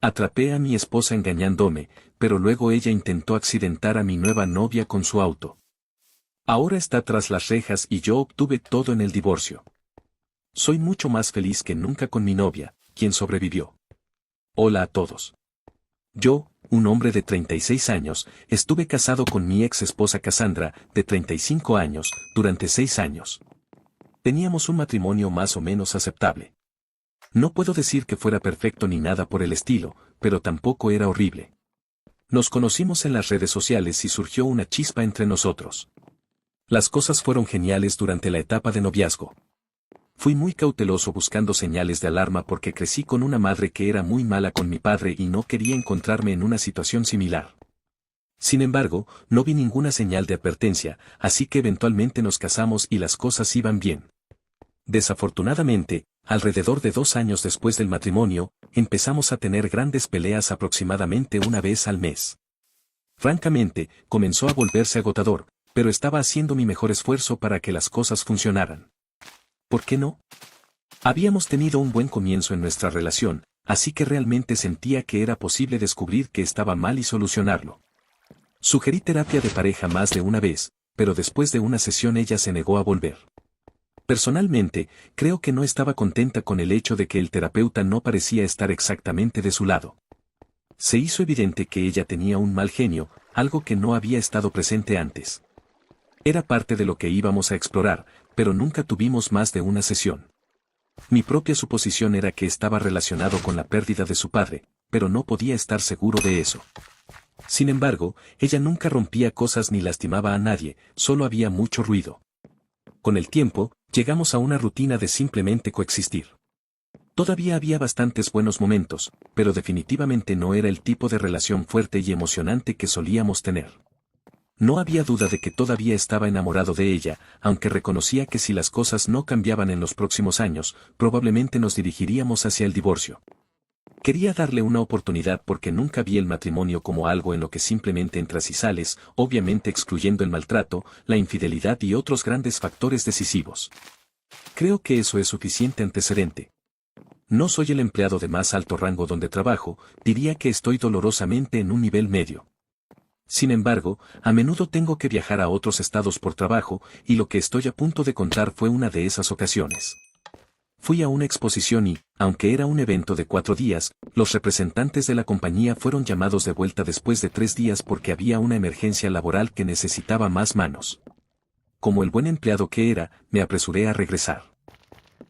Atrapé a mi esposa engañándome, pero luego ella intentó accidentar a mi nueva novia con su auto. Ahora está tras las rejas y yo obtuve todo en el divorcio. Soy mucho más feliz que nunca con mi novia, quien sobrevivió. Hola a todos. Yo, un hombre de 36 años, estuve casado con mi ex esposa Cassandra, de 35 años, durante 6 años. Teníamos un matrimonio más o menos aceptable. No puedo decir que fuera perfecto ni nada por el estilo, pero tampoco era horrible. Nos conocimos en las redes sociales y surgió una chispa entre nosotros. Las cosas fueron geniales durante la etapa de noviazgo. Fui muy cauteloso buscando señales de alarma porque crecí con una madre que era muy mala con mi padre y no quería encontrarme en una situación similar. Sin embargo, no vi ninguna señal de advertencia, así que eventualmente nos casamos y las cosas iban bien. Desafortunadamente, alrededor de 2 años después del matrimonio, empezamos a tener grandes peleas aproximadamente una vez al mes. Francamente, comenzó a volverse agotador, pero estaba haciendo mi mejor esfuerzo para que las cosas funcionaran. ¿Por qué no? Habíamos tenido un buen comienzo en nuestra relación, así que realmente sentía que era posible descubrir que estaba mal y solucionarlo. Sugerí terapia de pareja más de una vez, pero después de una sesión ella se negó a volver. Personalmente, creo que no estaba contenta con el hecho de que el terapeuta no parecía estar exactamente de su lado. Se hizo evidente que ella tenía un mal genio, algo que no había estado presente antes. Era parte de lo que íbamos a explorar, pero nunca tuvimos más de una sesión. Mi propia suposición era que estaba relacionado con la pérdida de su padre, pero no podía estar seguro de eso. Sin embargo, ella nunca rompía cosas ni lastimaba a nadie, solo había mucho ruido. Con el tiempo, llegamos a una rutina de simplemente coexistir. Todavía había bastantes buenos momentos, pero definitivamente no era el tipo de relación fuerte y emocionante que solíamos tener. No había duda de que todavía estaba enamorado de ella, aunque reconocía que si las cosas no cambiaban en los próximos años, probablemente nos dirigiríamos hacia el divorcio. Quería darle una oportunidad porque nunca vi el matrimonio como algo en lo que simplemente entras y sales, obviamente excluyendo el maltrato, la infidelidad y otros grandes factores decisivos. Creo que eso es suficiente antecedente. No soy el empleado de más alto rango donde trabajo, diría que estoy dolorosamente en un nivel medio. Sin embargo, a menudo tengo que viajar a otros estados por trabajo, y lo que estoy a punto de contar fue una de esas ocasiones. Fui a una exposición y, aunque era un evento de 4 días, los representantes de la compañía fueron llamados de vuelta después de 3 días porque había una emergencia laboral que necesitaba más manos. Como el buen empleado que era, me apresuré a regresar.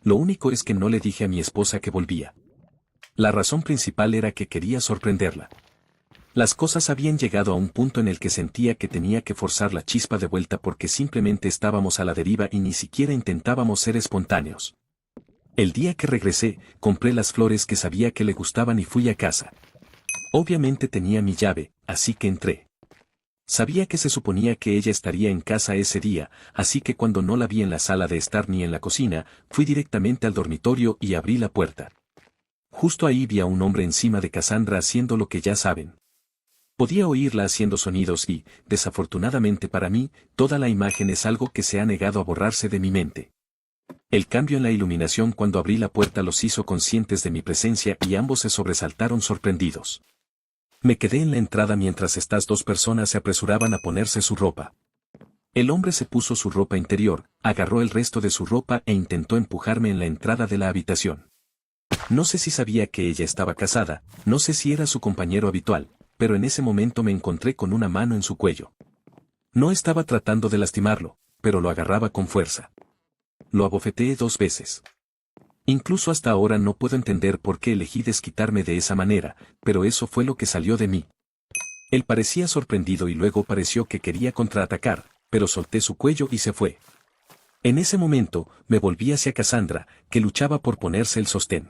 Lo único es que no le dije a mi esposa que volvía. La razón principal era que quería sorprenderla. Las cosas habían llegado a un punto en el que sentía que tenía que forzar la chispa de vuelta porque simplemente estábamos a la deriva y ni siquiera intentábamos ser espontáneos. El día que regresé, compré las flores que sabía que le gustaban y fui a casa. Obviamente tenía mi llave, así que entré. Sabía que se suponía que ella estaría en casa ese día, así que cuando no la vi en la sala de estar ni en la cocina, fui directamente al dormitorio y abrí la puerta. Justo ahí vi a un hombre encima de Cassandra haciendo lo que ya saben. Podía oírla haciendo sonidos y, desafortunadamente para mí, toda la imagen es algo que se ha negado a borrarse de mi mente. El cambio en la iluminación cuando abrí la puerta los hizo conscientes de mi presencia y ambos se sobresaltaron sorprendidos. Me quedé en la entrada mientras estas 2 personas se apresuraban a ponerse su ropa. El hombre se puso su ropa interior, agarró el resto de su ropa e intentó empujarme en la entrada de la habitación. No sé si sabía que ella estaba casada, no sé si era su compañero habitual, pero en ese momento me encontré con una mano en su cuello. No estaba tratando de lastimarlo, pero lo agarraba con fuerza. Lo abofeteé 2 veces. Incluso hasta ahora no puedo entender por qué elegí desquitarme de esa manera, pero eso fue lo que salió de mí. Él parecía sorprendido y luego pareció que quería contraatacar, pero solté su cuello y se fue. En ese momento, me volví hacia Cassandra, que luchaba por ponerse el sostén.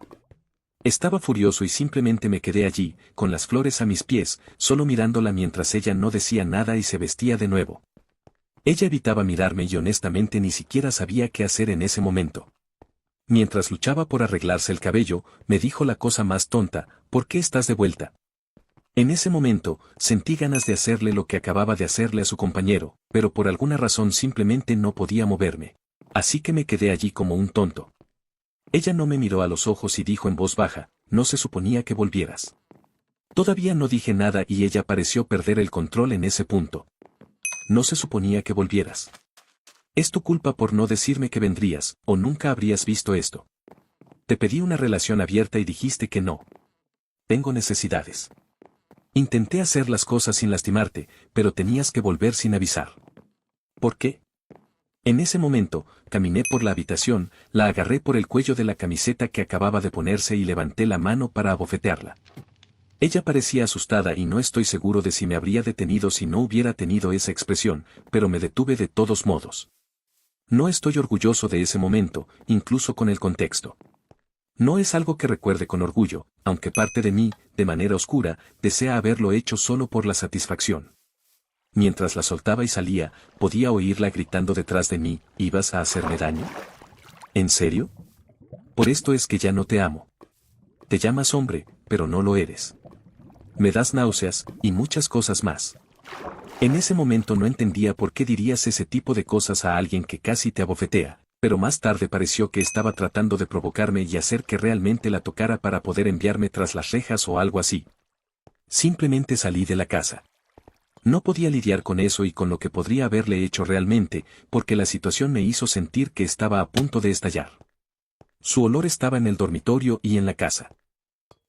Estaba furioso y simplemente me quedé allí, con las flores a mis pies, solo mirándola mientras ella no decía nada y se vestía de nuevo. Ella evitaba mirarme y honestamente ni siquiera sabía qué hacer en ese momento. Mientras luchaba por arreglarse el cabello, me dijo la cosa más tonta, ¿por qué estás de vuelta? En ese momento, sentí ganas de hacerle lo que acababa de hacerle a su compañero, pero por alguna razón simplemente no podía moverme. Así que me quedé allí como un tonto. Ella no me miró a los ojos y dijo en voz baja, no se suponía que volvieras. Todavía no dije nada y ella pareció perder el control en ese punto. No se suponía que volvieras. Es tu culpa por no decirme que vendrías, o nunca habrías visto esto. Te pedí una relación abierta y dijiste que no. Tengo necesidades. Intenté hacer las cosas sin lastimarte, pero tenías que volver sin avisar. ¿Por qué? En ese momento, caminé por la habitación, la agarré por el cuello de la camiseta que acababa de ponerse y levanté la mano para abofetearla. Ella parecía asustada y no estoy seguro de si me habría detenido si no hubiera tenido esa expresión, pero me detuve de todos modos. No estoy orgulloso de ese momento, incluso con el contexto. No es algo que recuerde con orgullo, aunque parte de mí, de manera oscura, desea haberlo hecho solo por la satisfacción. Mientras la soltaba y salía, podía oírla gritando detrás de mí, ¿ibas a hacerme daño? ¿En serio? Por esto es que ya no te amo. Te llamas hombre, pero no lo eres. Me das náuseas, y muchas cosas más. En ese momento no entendía por qué dirías ese tipo de cosas a alguien que casi te abofetea, pero más tarde pareció que estaba tratando de provocarme y hacer que realmente la tocara para poder enviarme tras las rejas o algo así. Simplemente salí de la casa. No podía lidiar con eso y con lo que podría haberle hecho realmente, porque la situación me hizo sentir que estaba a punto de estallar. Su olor estaba en el dormitorio y en la casa.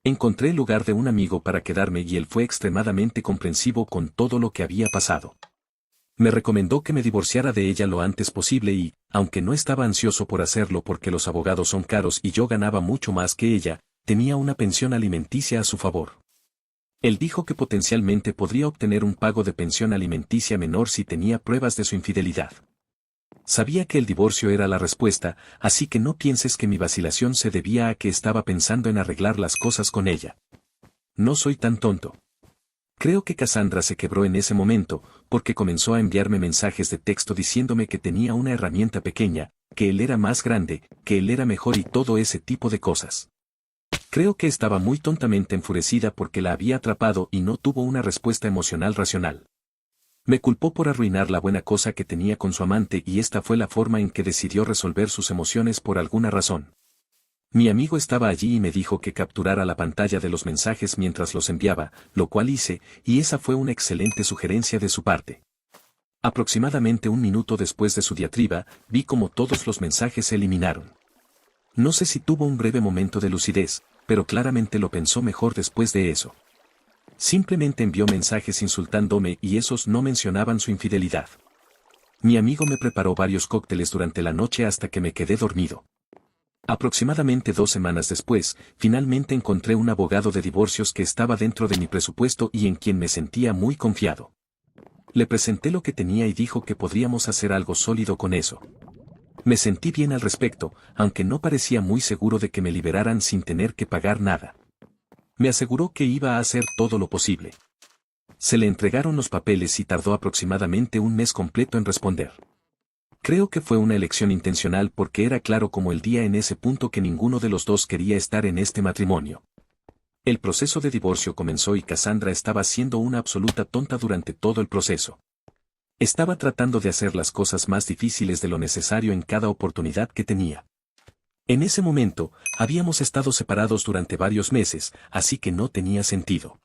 Encontré el lugar de un amigo para quedarme y él fue extremadamente comprensivo con todo lo que había pasado. Me recomendó que me divorciara de ella lo antes posible y, aunque no estaba ansioso por hacerlo porque los abogados son caros y yo ganaba mucho más que ella, tenía una pensión alimenticia a su favor. Él dijo que potencialmente podría obtener un pago de pensión alimenticia menor si tenía pruebas de su infidelidad. Sabía que el divorcio era la respuesta, así que no pienses que mi vacilación se debía a que estaba pensando en arreglar las cosas con ella. No soy tan tonto. Creo que Cassandra se quebró en ese momento, porque comenzó a enviarme mensajes de texto diciéndome que tenía una herramienta pequeña, que él era más grande, que él era mejor y todo ese tipo de cosas. Creo que estaba muy tontamente enfurecida porque la había atrapado y no tuvo una respuesta emocional racional. Me culpó por arruinar la buena cosa que tenía con su amante y esta fue la forma en que decidió resolver sus emociones por alguna razón. Mi amigo estaba allí y me dijo que capturara la pantalla de los mensajes mientras los enviaba, lo cual hice, y esa fue una excelente sugerencia de su parte. Aproximadamente un minuto después de su diatriba, vi como todos los mensajes se eliminaron. No sé si tuvo un breve momento de lucidez, pero claramente lo pensó mejor después de eso. Simplemente envió mensajes insultándome y esos no mencionaban su infidelidad. Mi amigo me preparó varios cócteles durante la noche hasta que me quedé dormido. Aproximadamente 2 semanas después, finalmente encontré un abogado de divorcios que estaba dentro de mi presupuesto y en quien me sentía muy confiado. Le presenté lo que tenía y dijo que podríamos hacer algo sólido con eso. Me sentí bien al respecto, aunque no parecía muy seguro de que me liberaran sin tener que pagar nada. Me aseguró que iba a hacer todo lo posible. Se le entregaron los papeles y tardó aproximadamente un mes completo en responder. Creo que fue una elección intencional porque era claro como el día en ese punto que ninguno de los dos quería estar en este matrimonio. El proceso de divorcio comenzó y Cassandra estaba siendo una absoluta tonta durante todo el proceso. Estaba tratando de hacer las cosas más difíciles de lo necesario en cada oportunidad que tenía. En ese momento, habíamos estado separados durante varios meses, así que no tenía sentido.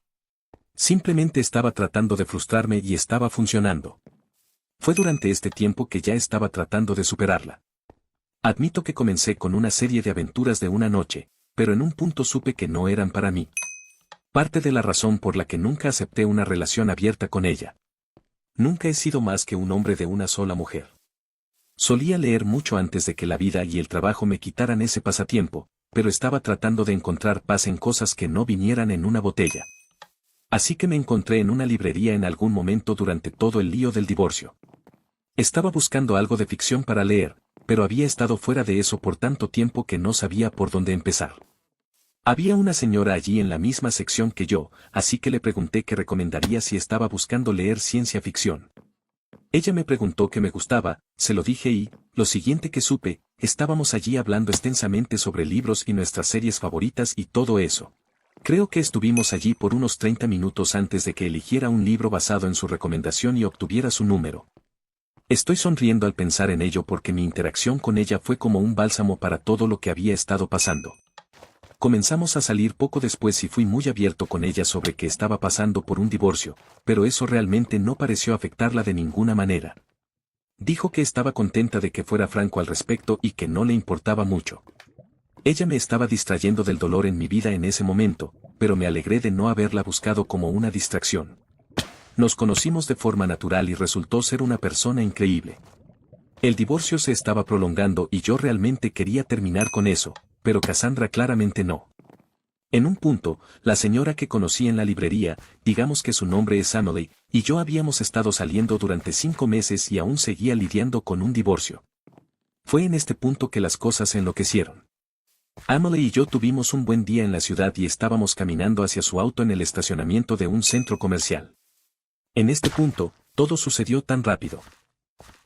Simplemente estaba tratando de frustrarme y estaba funcionando. Fue durante este tiempo que ya estaba tratando de superarla. Admito que comencé con una serie de aventuras de una noche, pero en un punto supe que no eran para mí. Parte de la razón por la que nunca acepté una relación abierta con ella. Nunca he sido más que un hombre de una sola mujer. Solía leer mucho antes de que la vida y el trabajo me quitaran ese pasatiempo, pero estaba tratando de encontrar paz en cosas que no vinieran en una botella. Así que me encontré en una librería en algún momento durante todo el lío del divorcio. Estaba buscando algo de ficción para leer, pero había estado fuera de eso por tanto tiempo que no sabía por dónde empezar. Había una señora allí en la misma sección que yo, así que le pregunté qué recomendaría si estaba buscando leer ciencia ficción. Ella me preguntó qué me gustaba, se lo dije y, lo siguiente que supe, estábamos allí hablando extensamente sobre libros y nuestras series favoritas y todo eso. Creo que estuvimos allí por unos 30 minutos antes de que eligiera un libro basado en su recomendación y obtuviera su número. Estoy sonriendo al pensar en ello porque mi interacción con ella fue como un bálsamo para todo lo que había estado pasando. Comenzamos a salir poco después y fui muy abierto con ella sobre que estaba pasando por un divorcio, pero eso realmente no pareció afectarla de ninguna manera. Dijo que estaba contenta de que fuera franco al respecto y que no le importaba mucho. Ella me estaba distrayendo del dolor en mi vida en ese momento, pero me alegré de no haberla buscado como una distracción. Nos conocimos de forma natural y resultó ser una persona increíble. El divorcio se estaba prolongando y yo realmente quería terminar con eso, pero Cassandra claramente no. En un punto, la señora que conocí en la librería, digamos que su nombre es Emily, y yo habíamos estado saliendo durante 5 meses y aún seguía lidiando con un divorcio. Fue en este punto que las cosas se enloquecieron. Emily y yo tuvimos un buen día en la ciudad y estábamos caminando hacia su auto en el estacionamiento de un centro comercial. En este punto, todo sucedió tan rápido.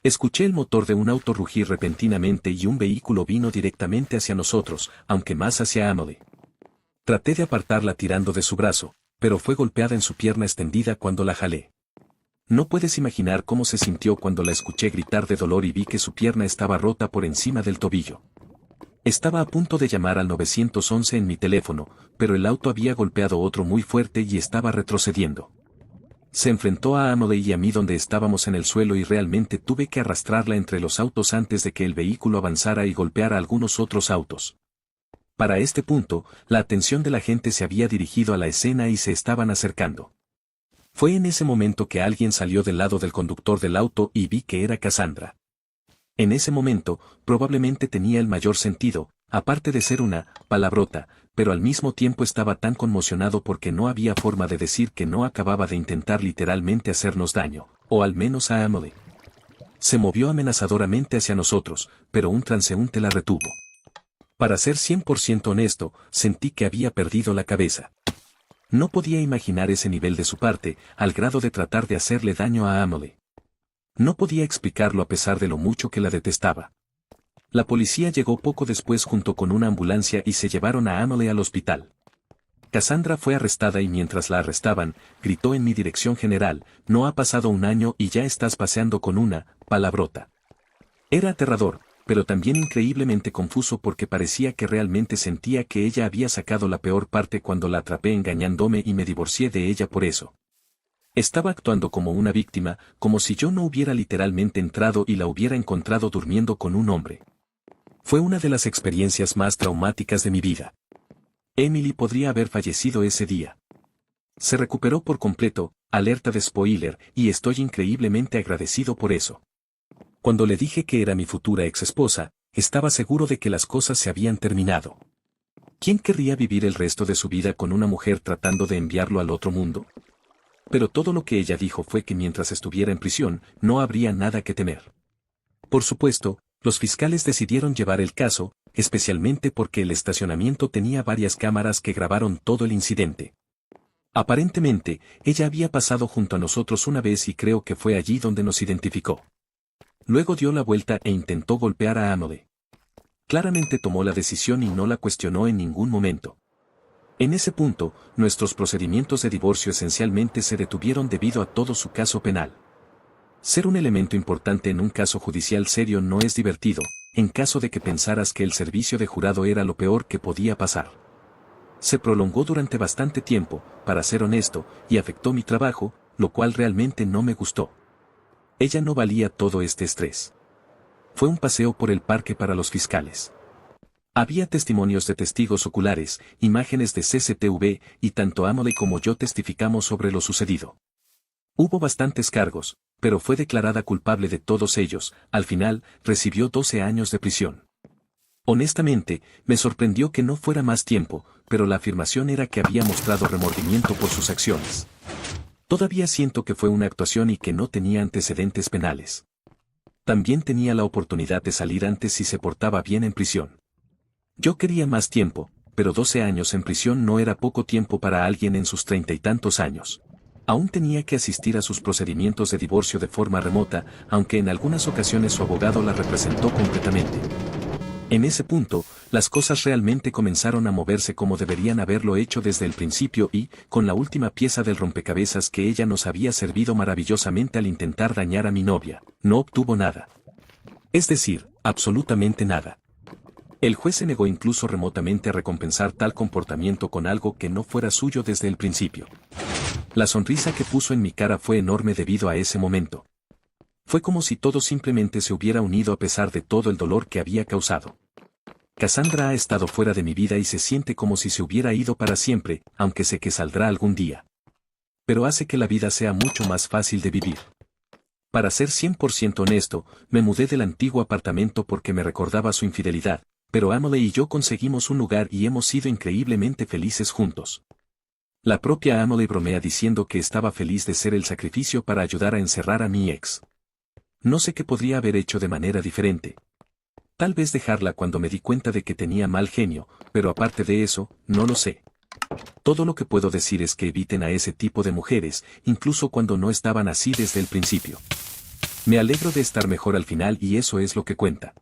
Escuché el motor de un auto rugir repentinamente y un vehículo vino directamente hacia nosotros, aunque más hacia Emily. Traté de apartarla tirando de su brazo, pero fue golpeada en su pierna extendida cuando la jalé. No puedes imaginar cómo se sintió cuando la escuché gritar de dolor y vi que su pierna estaba rota por encima del tobillo. Estaba a punto de llamar al 911 en mi teléfono, pero el auto había golpeado otro muy fuerte y estaba retrocediendo. Se enfrentó a Emily y a mí donde estábamos en el suelo y realmente tuve que arrastrarla entre los autos antes de que el vehículo avanzara y golpeara a algunos otros autos. Para este punto, la atención de la gente se había dirigido a la escena y se estaban acercando. Fue en ese momento que alguien salió del lado del conductor del auto y vi que era Cassandra. En ese momento, probablemente tenía el mayor sentido, aparte de ser una palabrota, pero al mismo tiempo estaba tan conmocionado porque no había forma de decir que no acababa de intentar literalmente hacernos daño, o al menos a Emily. Se movió amenazadoramente hacia nosotros, pero un transeúnte la retuvo. Para ser 100% honesto, sentí que había perdido la cabeza. No podía imaginar ese nivel de su parte, al grado de tratar de hacerle daño a Emily. No podía explicarlo a pesar de lo mucho que la detestaba. La policía llegó poco después junto con una ambulancia y se llevaron a Emily al hospital. Cassandra fue arrestada y mientras la arrestaban, gritó en mi dirección general, no ha pasado un año y ya estás paseando con una palabrota. Era aterrador, pero también increíblemente confuso porque parecía que realmente sentía que ella había sacado la peor parte cuando la atrapé engañándome y me divorcié de ella por eso. Estaba actuando como una víctima, como si yo no hubiera literalmente entrado y la hubiera encontrado durmiendo con un hombre. Fue una de las experiencias más traumáticas de mi vida. Emily podría haber fallecido ese día. Se recuperó por completo, alerta de spoiler, y estoy increíblemente agradecido por eso. Cuando le dije que era mi futura ex esposa, estaba seguro de que las cosas se habían terminado. ¿Quién querría vivir el resto de su vida con una mujer tratando de enviarlo al otro mundo? Pero todo lo que ella dijo fue que mientras estuviera en prisión, no habría nada que temer. Por supuesto, los fiscales decidieron llevar el caso, especialmente porque el estacionamiento tenía varias cámaras que grabaron todo el incidente. Aparentemente, ella había pasado junto a nosotros una vez y creo que fue allí donde nos identificó. Luego dio la vuelta e intentó golpear a Emily. Claramente tomó la decisión y no la cuestionó en ningún momento. En ese punto, nuestros procedimientos de divorcio esencialmente se detuvieron debido a todo su caso penal. Ser un elemento importante en un caso judicial serio no es divertido, en caso de que pensaras que el servicio de jurado era lo peor que podía pasar. Se prolongó durante bastante tiempo, para ser honesto, y afectó mi trabajo, lo cual realmente no me gustó. Ella no valía todo este estrés. Fue un paseo por el parque para los fiscales. Había testimonios de testigos oculares, imágenes de CCTV, y tanto Emily como yo testificamos sobre lo sucedido. Hubo bastantes cargos, pero fue declarada culpable de todos ellos, al final, recibió 12 años de prisión. Honestamente, me sorprendió que no fuera más tiempo, pero la afirmación era que había mostrado remordimiento por sus acciones. Todavía siento que fue una actuación y que no tenía antecedentes penales. También tenía la oportunidad de salir antes si se portaba bien en prisión. Yo quería más tiempo, pero 12 años en prisión no era poco tiempo para alguien en sus 30 y tantos años. Aún tenía que asistir a sus procedimientos de divorcio de forma remota, aunque en algunas ocasiones su abogado la representó completamente. En ese punto, las cosas realmente comenzaron a moverse como deberían haberlo hecho desde el principio y, con la última pieza del rompecabezas que ella nos había servido maravillosamente al intentar dañar a mi novia, no obtuvo nada. Es decir, absolutamente nada. El juez se negó incluso remotamente a recompensar tal comportamiento con algo que no fuera suyo desde el principio. La sonrisa que puso en mi cara fue enorme debido a ese momento. Fue como si todo simplemente se hubiera unido a pesar de todo el dolor que había causado. Cassandra ha estado fuera de mi vida y se siente como si se hubiera ido para siempre, aunque sé que saldrá algún día. Pero hace que la vida sea mucho más fácil de vivir. Para ser 100% honesto, me mudé del antiguo apartamento porque me recordaba su infidelidad, pero Emily y yo conseguimos un lugar y hemos sido increíblemente felices juntos. La propia Emily bromea diciendo que estaba feliz de ser el sacrificio para ayudar a encerrar a mi ex. No sé qué podría haber hecho de manera diferente. Tal vez dejarla cuando me di cuenta de que tenía mal genio, pero aparte de eso, no lo sé. Todo lo que puedo decir es que eviten a ese tipo de mujeres, incluso cuando no estaban así desde el principio. Me alegro de estar mejor al final y eso es lo que cuenta.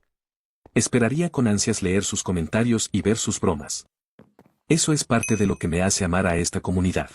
Esperaría con ansias leer sus comentarios y ver sus bromas. Eso es parte de lo que me hace amar a esta comunidad.